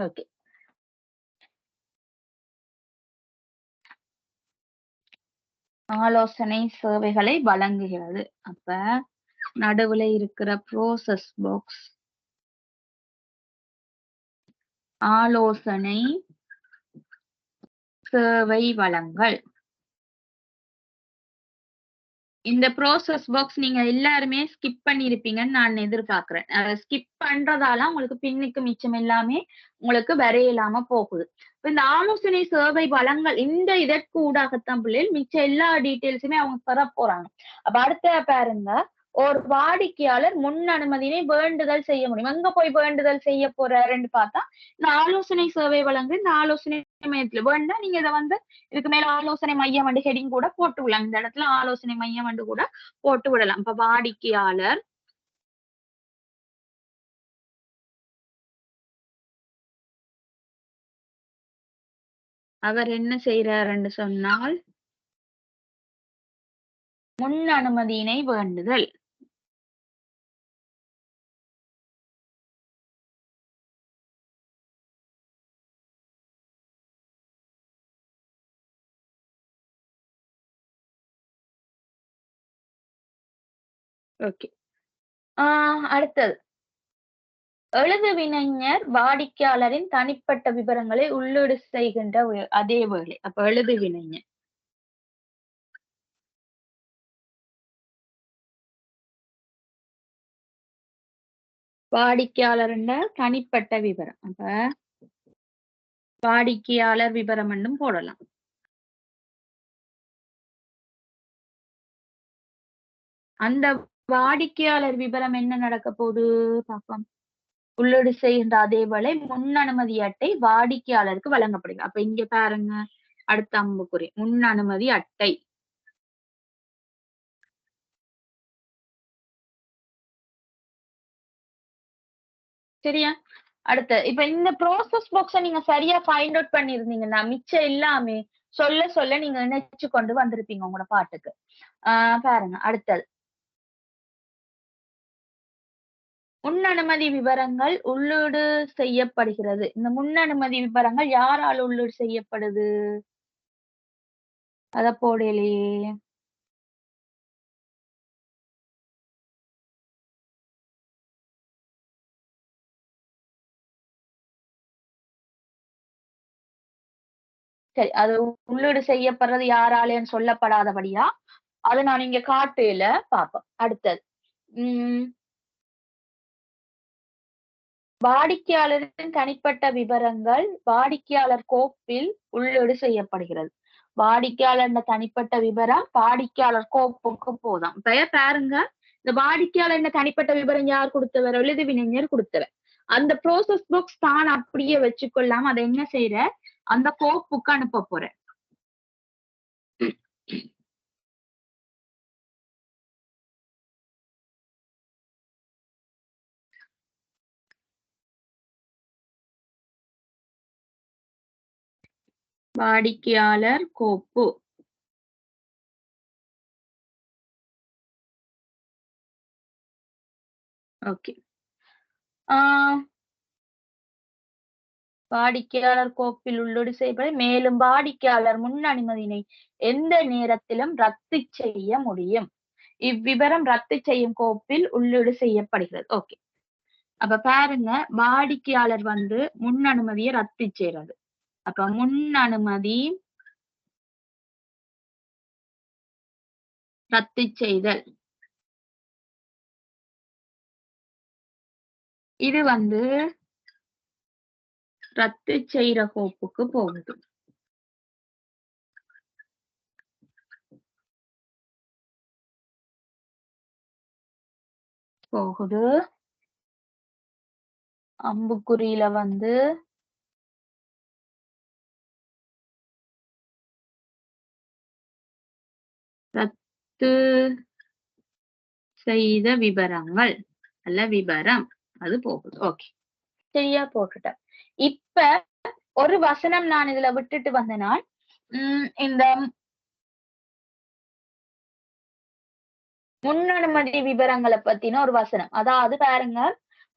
ஓகே. ஆலோசனை சேவைகளை வழங்குகிறது. அப்ப நடுவுல இருக்கிற ப்ரோசஸ் பாக்ஸ் ஆலோசனை சேவை வழங்கல். இந்த ப்ரோசஸ் பாக்ஸ் நீங்க எல்லாருமே ஸ்கிப் பண்ணிருப்பீங்கன்னு நான் எதிர்பார்க்கிறேன். ஸ்கிப் பண்றதால உங்களுக்கு பின்னுக்கு மிச்சம் எல்லாமே உங்களுக்கு வரையில்லாம போகுது. இந்த ஆலோசனை சேவை வழங்கல் இந்த இதற்கு ஊடாகத்தான் பிள்ளைகள் மிச்ச எல்லா டீட்டெயில்ஸுமே அவங்க பெற போறாங்க. அப்ப அடுத்த பாருங்க, ஒரு வாடிக்கையாளர் முன் அனுமதியினை வேண்டுதல் செய்ய முடியும். எங்க போய் வேண்டுதல் செய்ய போறாருன்னு பார்த்தா, இந்த ஆலோசனை சேவை வழங்கு இந்த ஆலோசனை மையத்துல வேண்டா நீங்க இதை இதுக்கு மேல ஆலோசனை மையம் வந்து ஹெடிங் கூட போட்டு விடலாம். இந்த இடத்துல ஆலோசனை மையம் வந்து கூட போட்டு விடலாம். இப்ப வாடிக்கையாளர் அவர் என்ன செய்யறாருன்னு சொன்னால் முன் அனுமதியினை வேண்டுதல். ஓகே. அடுத்தது எழுதுவினைஞர் வாடிக்கையாளரின் தனிப்பட்ட விவரங்களை உள்ளீடு செய்கின்ற அதே வேளை. அப்ப எழுதுவினைஞர் வாடிக்கையாளர் தனிப்பட்ட விவரம். அப்ப வாடிக்கையாளர் விவரம் என்றும் போடலாம். அந்த வாடிக்கையாளர் விவரம் என்ன நடக்க போகுது பாப்போம். உள்ளீடு செய்கின்ற அதே வேளை முன் அனுமதி அட்டை வாடிக்கையாளருக்கு வழங்கப்படுகிறது. அப்ப இங்க பாருங்க, அடுத்த அம்புக்குறி முன் அனுமதி அட்டை. சரியா? அடுத்து இப்ப இந்த ப்ரோசஸ் பாக்ஸ நீங்க சரியா ஃபைண்ட் அவுட் பண்ணிருந்தீங்கன்னா மிச்சம் எல்லாமே சொல்ல சொல்ல நீங்க நினைச்சு கொண்டு வந்திருப்பீங்க உங்களோட பாட்டுக்கு. பாருங்க அடுத்தது முன் அனுமதி விவரங்கள் உள்ளீடு செய்யப்படுகிறது. இந்த முன் அனுமதி விவரங்கள் யாரால் உள்ளீடு செய்யப்படுது? அத போடலையே. சரி, அது உள்ளீடு செய்யப்படுறது யாராலேன்னு சொல்லப்படாதபடியா அதை நான் இங்க காட்டுல பாப்போம். அடுத்தது வாடிக்கையாளரின் தனிப்பட்ட விவரங்கள் வாடிக்கையாளர் கோப்பில் உள்ளீடு செய்யப்படுகிறது. வாடிக்கையாளர் தனிப்பட்ட விவரம் வாடிக்கையாளர் கோப்புக்கு போதும். பெயர் பாருங்க, இந்த வாடிக்கையாளர் தனிப்பட்ட விவரம் யார் கொடுத்தவர்? எழுதுவினைஞர் கொடுத்தவர். அந்த ப்ரோசஸ் புக்ஸ் தான் அப்படியே வச்சுக்கொள்ளாம அதை என்ன செய்யற, அந்த கோப்புக்கு அனுப்ப போறேன். வாடிக்கையாளர் கோப்பு. ஓகே. வாடிக்கையாளர் கோப்பில் உள்ளீடு செய்யப்படும். மேலும் வாடிக்கையாளர் முன் அனுமதியினை எந்த நேரத்திலும் ரத்து செய்ய முடியும். இவ்விவரம் ரத்து செய்யும் கோப்பில் உள்ளீடு செய்யப்படுகிறது. ஓகே. அப்ப பாருங்க, வாடிக்கையாளர் முன் அனுமதியை ரத்து செய்யறது. அப்ப முன் அனுமதி ரத்து செய்தல். இது ரத்து செய்யற கோப்புக்கு போகுது. அம்புக்குறியில ரத்து செய்த விவரங்கள் அல்ல விவரம் அது போகுது. ஓகே, சரியா போட்டுட்டேன். இப்ப ஒரு வசனம் நான் இதுல விட்டுட்டு வந்தனால் இந்த முன் அனுமதி விவரங்களை பத்தின ஒரு வசனம். அதாவது பாருங்க,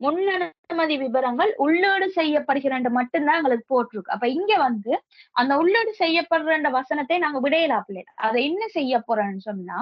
முன்னனுமதி விவரங்கள் உள்ளீடு செய்யப்படுகிற மட்டும்தான் எங்களுக்கு போட்டிருக்கு. அப்ப இங்க வந்து அந்த உள்ளீடு செய்யப்படுற வசனத்தை நாங்க விடையிலாப்பில்லை. அதை என்ன செய்ய போறோம்னு சொன்னா,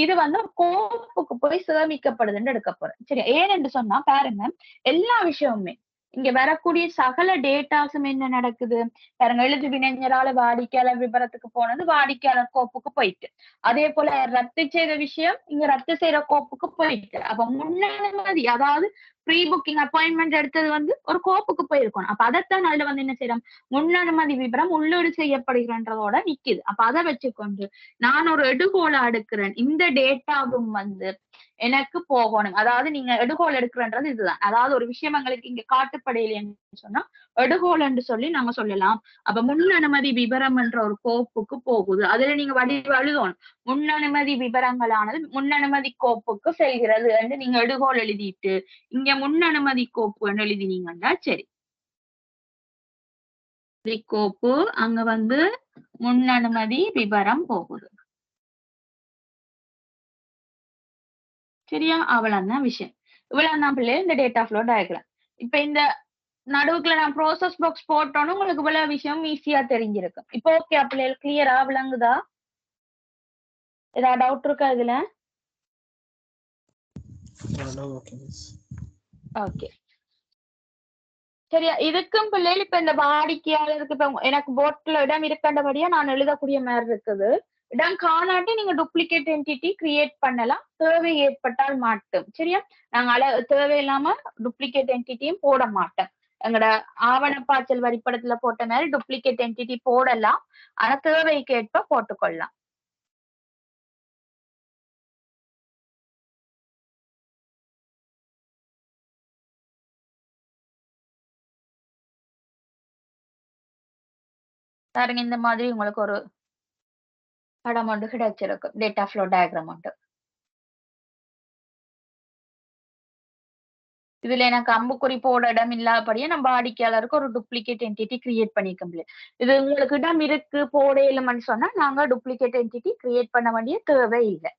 இது வந்து ஒரு கோப்புக்கு போய் சேமிக்கப்படுதுன்னு எடுக்க போறேன். சரி, ஏன்னு சொன்னா பாருங்க, எல்லா விஷயமுமே இங்க வரக்கூடிய சகல டேட்டாஸும் என்ன நடக்குது பாருங்க. எழுது வினைஞரால வாடிக்கையாளர் விபரத்துக்கு போனது வாடிக்கையாளர் கோப்புக்கு போயிட்டு, அதே போல ரத்து செய்த விஷயம் இங்க ரத்து செய்யற கோப்புக்கு போயிட்டு. அப்ப முன்னனுமதி, அதாவது ப்ரீ புக்கிங் அப்பாயின்மெண்ட் எடுத்தது வந்து ஒரு கோப்புக்கு போயிருக்கணும். அப்ப அதைத்தான் அதுல வந்து என்ன செய்யறோம், முன்னனுமதி விபரம் உள்ளீடு செய்யப்படுகிறன்றதோட நிக்குது. அப்ப அதை வச்சுக்கொண்டு நான் ஒரு எடுகோலை எடுக்கிறேன். இந்த டேட்டாவும் வந்து எனக்கு போகணும். அதாவது நீங்க எடுகோல் எடுக்கிறன்றது இதுதான். அதாவது ஒரு விஷயம் எங்களுக்கு இங்க காட்டுப்படையிலேன்னு சொன்னா எடுகோல் என்று சொல்லி நாங்க சொல்லலாம். அப்ப முன்னனுமதி விபரம் என்ற ஒரு கோப்புக்கு போகுது. அதுல நீங்க எழுதணும், முன்னனுமதி விபரங்களானது முன்னனுமதி கோப்புக்கு செல்கிறது என்று நீங்க எடுகோல் எழுதிட்டு இங்க முன்னனுமதி கோப்பு எழுதினீங்கன்னா சரி. கோப்பு அங்க வந்து முன்னனுமதி விபரம் போகுது. சரியா? அவ்வளவுதான் விஷயம். இவ்வளவுதான் பிள்ளை இந்த டேட்டா ஃப்ளோ டயக்ராம். இப்ப இந்த நடுவுக்குள்ள நான் ப்ரோசஸ் பாக்ஸ் போட்டோன்னு உங்களுக்கு இவ்வளவு விஷயம் ஈஸியா தெரிஞ்சிருக்கும். இப்போ ஓகே பிள்ளைகள், கிளியரா விளங்குதா? ஏதாவது டவுட் இருக்கா இதுல? ஓகே, சரியா. இதுக்கும் பிள்ளைகள் இப்ப இந்த வாடிக்கையாளருக்கு இப்ப எனக்கு போர்ட்ல இடம் இருக்கின்றபடியா நான் எழுதக்கூடிய மாதிரி இருக்குது. இடம் காணாட்டி நீங்க டூப்ளிகேட் என்டிட்டி கிரியேட் பண்ணலாம், தேவை ஏற்பட்டால் மாட்டோம். சரியா? நாங்க தேவையில்லாம டூப்ளிகேட் என்டிட்டியும் போட மாட்டோம். எங்களோட ஆவணப்பாய்ச்சல் வரிப்படத்துல போட்ட மாதிரி டூப்ளிகேட் என்டிட்டி போடலாம், ஆனா தேவைக்கு ஏற்ப போட்டுக்கொள்ளலாம். பாருங்க, இந்த மாதிரி உங்களுக்கு ஒரு படம் ஒன்று கிடைச்சிருக்கு, டேட்டா ஃப்ளோ டயக்ராம் ஒன்று. இதுல எனக்கு அம்புக்குறி போட இடம் இல்லாதபடியே நம்ம வாடிக்கையாளருக்கு ஒரு டூப்ளிகேட் என்டிட்டி கிரியேட் பண்ணிக்க முடியும். இது உங்களுக்கு இடம் இருக்கு போட இல்லைன்னு சொன்னா நாங்க டூப்ளிகேட் என்டிட்டி கிரியேட் பண்ண வேண்டிய தேவை இல்லை.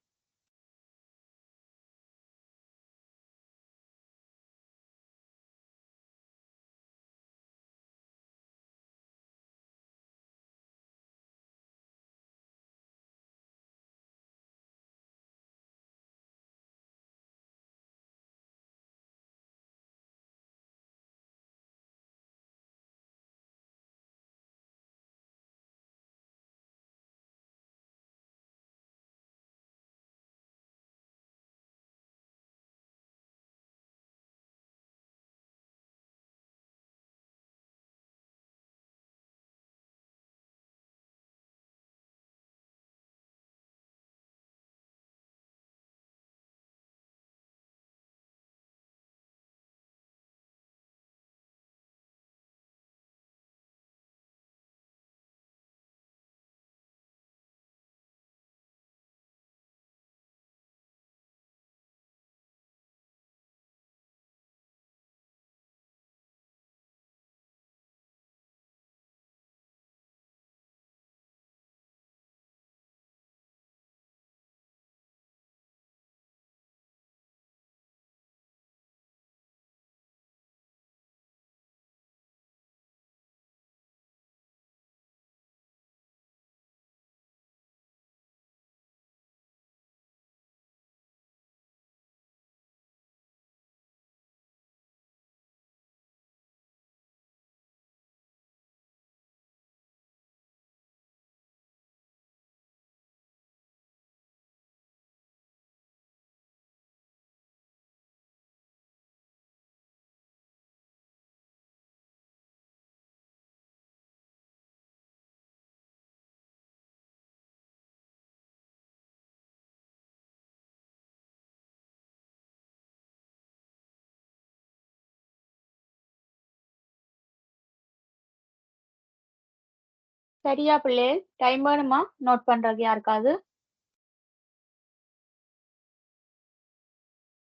சரியா பிள்ளை? டைம் வேணுமா நோட் பண்றது யாருக்காவது?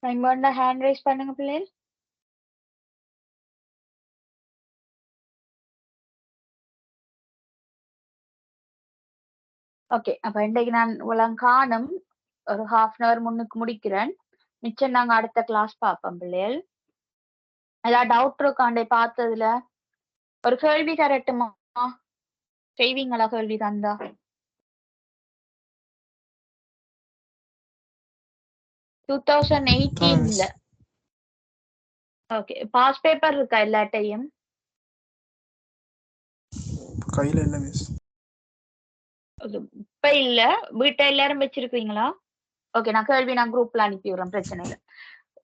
டைம் வேணும்னா ஹேண்ட் ரைஸ் பண்ணுங்க பிள்ளை. ஓகே, அப்ப இன்றைக்கு நான் காணும் ஒரு 1/2 hour முன்னுக்கு முடிக்கிறேன். மிச்சம் நாங்க அடுத்த கிளாஸ் பார்ப்போம் பிள்ளைகள். ஏதாவது டவுட் இருக்காண்டே பார்த்ததுல? ஒரு கேள்வி தரட்டுமா? செய்வீங்களா கேள்வி தந்தா? டூ தௌசண்ட் ஆ எயிட்டீன்ல. மிஸ். ஓகே, பாஸ் பேப்பர் இருக்கா எல்லாட்டையும்? கையில இல்லை மிஸ். இப்ப இல்ல, வீட்டை எல்லாரும் வச்சிருக்கீங்களா? ஓகே, நான் கேள்வி நான் குரூப்ல அனுப்பி விடுறேன், பிரச்சனை இல்லை.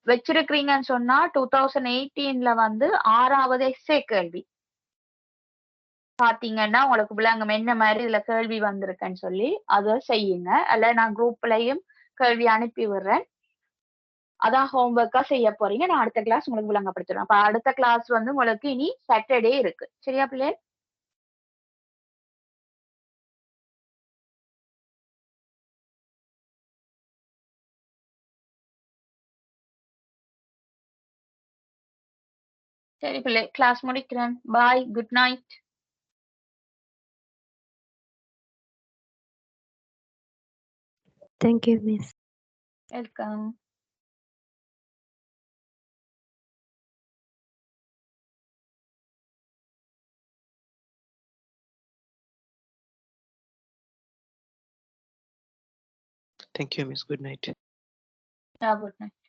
வச்சிருக்கிறீங்கன்னு சொன்னா 2018ல வந்து 6வது எஸ்ஏ கேள்வி பாத்தீங்கன்னா உங்களுக்கு விளங்கும் என்ன மாதிரி இதுல கேள்வி வந்திருக்குன்னு சொல்லி அதை செய்யுங்க. அல்ல நான் குரூப்லயும் கேள்வி அனுப்பி விடுறேன். அதான் ஹோம்ஒர்க்கா செய்ய போறீங்க. நான் அடுத்த கிளாஸ் உங்களுக்கு விளங்கப்படுத்துறேன். அப்ப அடுத்த கிளாஸ் வந்து உங்களுக்கு இனி சாட்டர்டே இருக்கு. சரியா பிள்ளை? சரி பிள்ளை, கிளாஸ் முடிக்கிறேன். Bye, good night. Thank you, miss. Welcome. Thank you, miss. Good night. Good night.